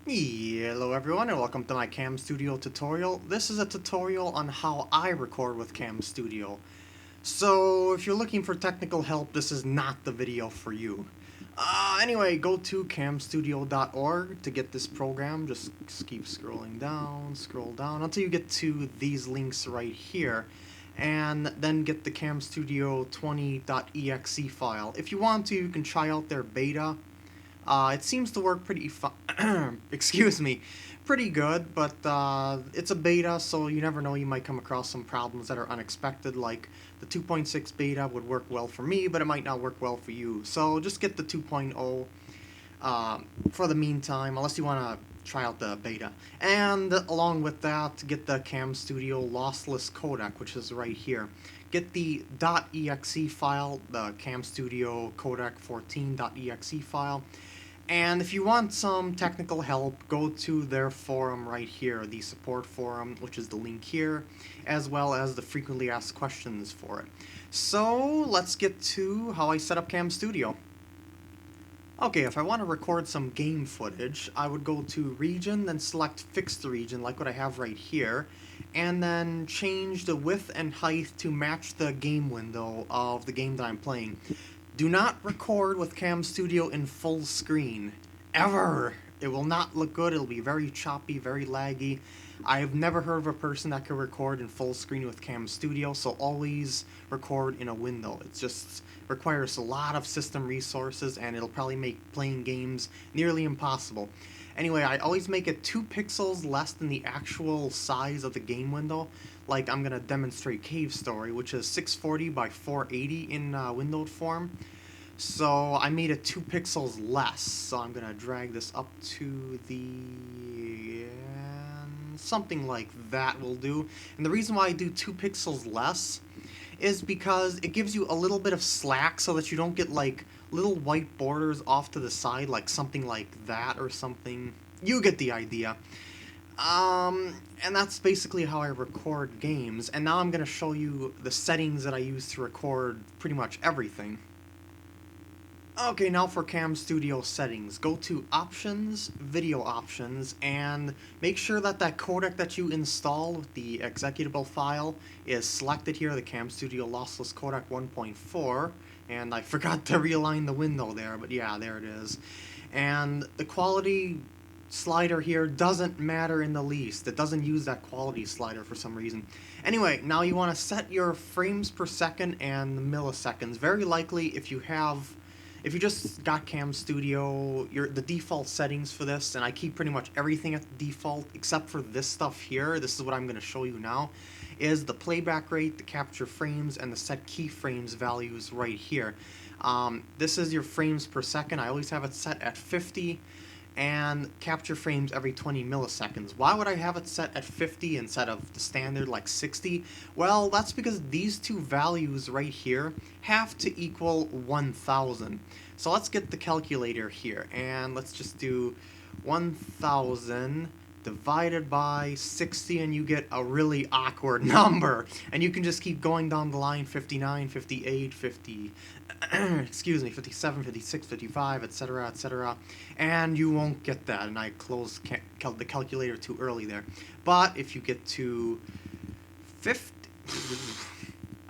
Hello everyone and welcome to my Cam Studio tutorial. This is a tutorial on how I record with Cam Studio. So if you're looking for technical help, this is not the video for you. Anyway, go to camstudio.org to get this program. Just keep scroll down until you get to these links right here. And then get the Cam Studio 20.exe file. If you want to, you can try out their beta. It seems to work excuse me, pretty good, but it's a beta, so you never know, you might come across some problems that are unexpected, like the 2.6 beta would work well for me, but it might not work well for you. So just get the 2.0 for the meantime, unless you want to try out the beta. And along with that, get the Cam Studio lossless codec, which is right here. Get the .exe file, the Cam Studio codec 14.exe file. And if you want some technical help, go to their forum right here, the support forum, which is the link here, as well as the frequently asked questions for it. So let's get to how I set up Cam Studio. Okay, if I want to record some game footage, I would go to region, then select fixed region, like what I have right here, and then change the width and height to match the game window of the game that I'm playing. Do not record with Cam Studio in full screen. Ever! It will not look good, it'll be very choppy, very laggy. I've never heard of a person that can record in full screen with Cam Studio, so always record in a window. It just requires a lot of system resources and it'll probably make playing games nearly impossible. Anyway, I always make it 2 pixels less than the actual size of the game window. Like I'm going to demonstrate Cave Story, which is 640 by 480 in windowed form. So I made it 2 pixels less. So I'm going to drag this up to the... something like that will do. And the reason why I do 2 pixels less is because it gives you a little bit of slack so that you don't get like little white borders off to the side, like something like that or something. You get the idea. And that's basically how I record games. And now I'm going to show you the settings that I use to record pretty much everything. Okay, now for Cam Studio settings. Go to Options, Video Options, and make sure that that codec that you install with the executable file is selected here, the Cam Studio Lossless Codec 1.4. And I forgot to realign the window there, but yeah, there it is. And the quality slider here doesn't matter in the least. It doesn't use that quality slider for some reason. Anyway, now you want to set your frames per second and milliseconds. Very likely, if you just got Cam Studio, the default settings for this, and I keep pretty much everything at the default except for this stuff here, this is what I'm going to show you now, is the playback rate, the capture frames, and the set keyframes values right here. This is your frames per second. I always have it set at 50, and capture frames every 20 milliseconds. Why would I have it set at 50 instead of the standard like 60? Well, that's because these two values right here have to equal 1000. So let's get the calculator here, and let's just do 1000 divided by 60, and you get a really awkward number. And you can just keep going down the line, 59, 58, 50, excuse me, 57, 56, 55, etc., etc., and you won't get that. And I closed the calculator too early there. But if you get to 50...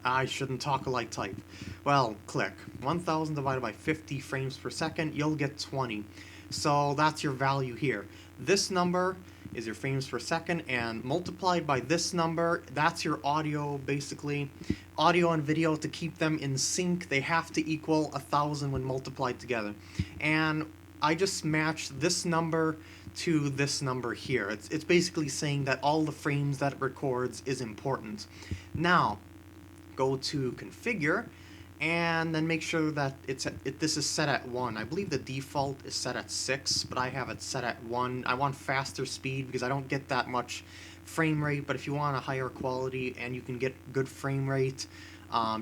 I shouldn't talk like type. Well, click. 1000 divided by 50 frames per second, you'll get 20. So that's your value here. This number is your frames per second, and multiplied by this number, that's your audio, basically. Audio and video, to keep them in sync, they have to equal 1000 when multiplied together. And I just matched this number to this number here. It's basically saying that all the frames that it records is important. Now, go to Configure, and then make sure that this is set at 1. I believe the default is set at 6, but I have it set at 1. I want faster speed because I don't get that much frame rate, but if you want a higher quality and you can get good frame rate,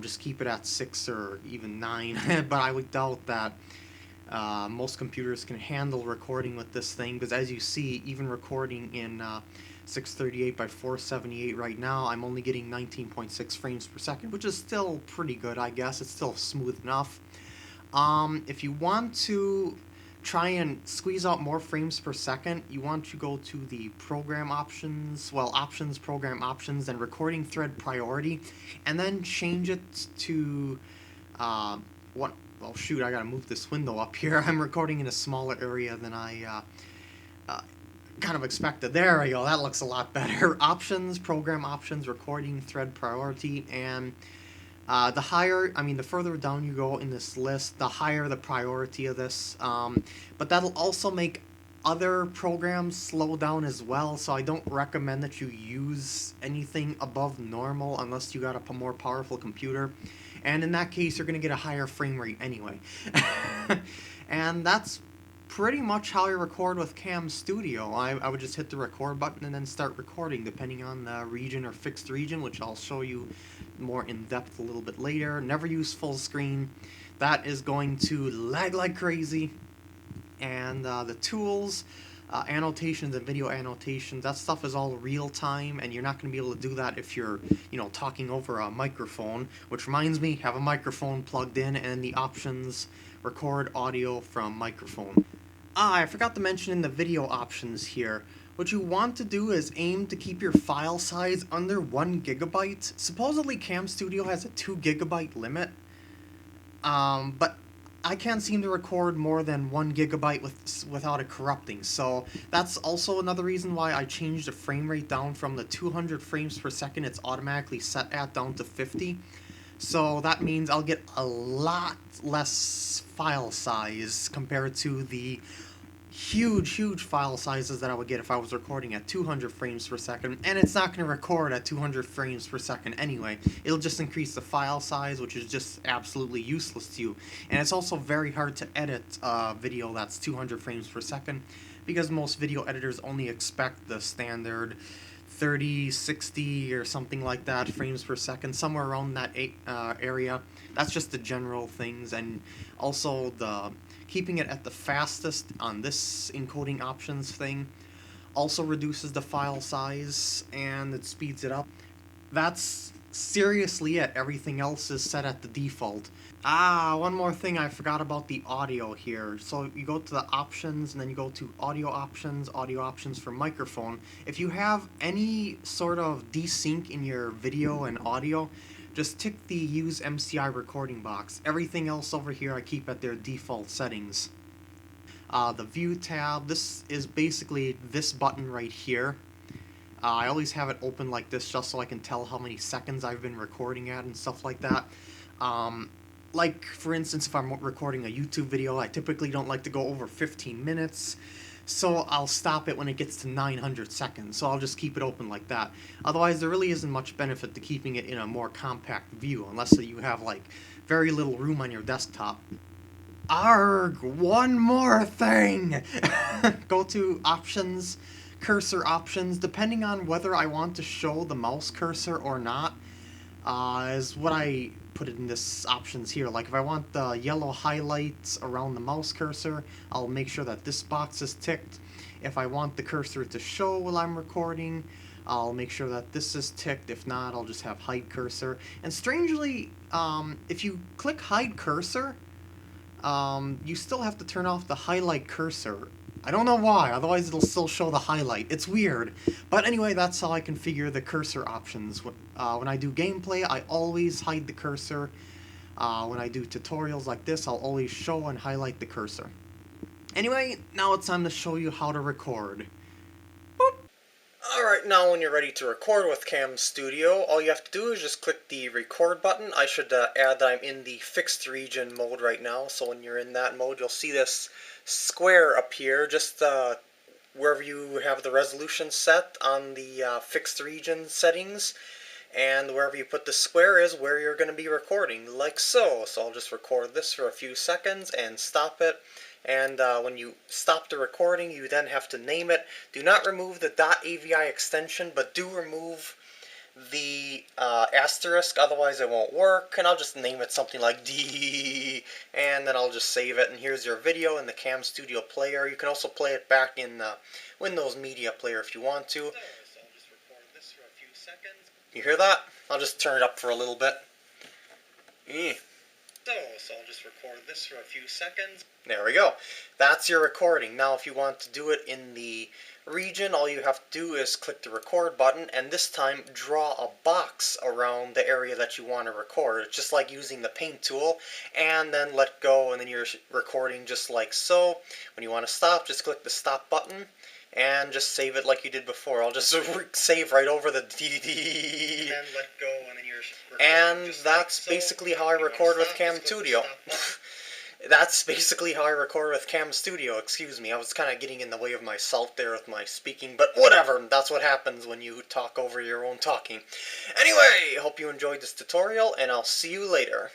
just keep it at 6 or even 9. But I would doubt that most computers can handle recording with this thing, because as you see, even recording in 638 by 478 right now, I'm only getting 19.6 frames per second, which is still pretty good, I guess. It's still smooth enough. If you want to try and squeeze out more frames per second, you want to go to the program options, well, options, program options, and recording thread priority, and then change it to, what, well, shoot, I gotta move this window up here. I'm recording in a smaller area than I kind of expected. There we go, that looks a lot better. Options, program options, recording thread priority, and the further down you go in this list, the higher the priority of this. But that'll also make other programs slow down as well, so I don't recommend that you use anything above normal unless you got a more powerful computer. And in that case, you're going to get a higher frame rate anyway. And that's pretty much how I record with Cam Studio. I would just hit the record button and then start recording, depending on the region or fixed region, which I'll show you more in depth a little bit later. Never use full screen. That is going to lag like crazy. And the tools, annotations and video annotations, that stuff is all real time, and you're not going to be able to do that if you're, talking over a microphone. Which reminds me, have a microphone plugged in, and the options record audio from microphone. I forgot to mention in the video options here, what you want to do is aim to keep your file size under 1 gigabyte. Supposedly Cam Studio has a 2 gigabyte limit, but I can't seem to record more than 1 gigabyte without it corrupting, so that's also another reason why I changed the frame rate down from the 200 frames per second it's automatically set at down to 50. So that means I'll get a lot less file size compared to the huge file sizes that I would get if I was recording at 200 frames per second, and it's not going to record at 200 frames per second anyway. It'll just increase the file size, which is just absolutely useless to you. And it's also very hard to edit a video that's 200 frames per second, because most video editors only expect the standard 30, 60, or something like that frames per second, somewhere around that area. That's just the general things, and also the keeping it at the fastest on this encoding options thing also reduces the file size, and it speeds it up. That's seriously it. Everything else is set at the default. One more thing I forgot about the audio here. So you go to the options, and then you go to audio options for microphone. If you have any sort of desync in your video and audio, just tick the use MCI recording box. Everything else over here I keep at their default settings. The view tab, this is basically this button right here. I always have it open like this just so I can tell how many seconds I've been recording at and stuff like that. Like, for instance, if I'm recording a YouTube video, I typically don't like to go over 15 minutes, so I'll stop it when it gets to 900 seconds, so I'll just keep it open like that. Otherwise, there really isn't much benefit to keeping it in a more compact view, unless you have, like, very little room on your desktop. Arg! One more thing! Go to options, cursor options. Depending on whether I want to show the mouse cursor or not, is what I put it in this options here. Like if I want the yellow highlights around the mouse cursor, I'll make sure that this box is ticked. If I want the cursor to show while I'm recording, I'll make sure that this is ticked. If not, I'll just have hide cursor. And strangely, if you click hide cursor, you still have to turn off the highlight cursor. I don't know why, otherwise it'll still show the highlight. It's weird. But anyway, that's how I configure the cursor options. When I do gameplay, I always hide the cursor. When I do tutorials like this, I'll always show and highlight the cursor. Anyway, now it's time to show you how to record. Alright, now when you're ready to record with Cam Studio, all you have to do is just click the record button. I should add that I'm in the fixed region mode right now, so when you're in that mode, you'll see this square up here, just wherever you have the resolution set on the fixed region settings, and wherever you put the square is where you're going to be recording, like so. So I'll just record this for a few seconds and stop it. And when you stop the recording, you then have to name it. Do not remove the .avi extension, but do remove the asterisk, otherwise it won't work. And I'll just name it something like D, and then I'll just save it. And here's your video in the Cam Studio player. You can also play it back in the Windows Media Player if you want to. So I'll just record this for a few seconds. You hear that? I'll just turn it up for a little bit. So I'll just record this for a few seconds. There we go. That's your recording. Now if you want to do it in the region, all you have to do is click the record button, and this time draw a box around the area that you want to record. It's just like using the paint tool, and then let go, and then you're recording just like so. When you want to stop, just click the stop button and just save it like you did before. I'll just save right over the DD. And let go, and then you're recording. And that's basically how I record with Cam Studio. That's basically how I record with Cam Studio, excuse me. I was kind of getting in the way of myself there with my speaking, but whatever. That's what happens when you talk over your own talking. Anyway, hope you enjoyed this tutorial, and I'll see you later.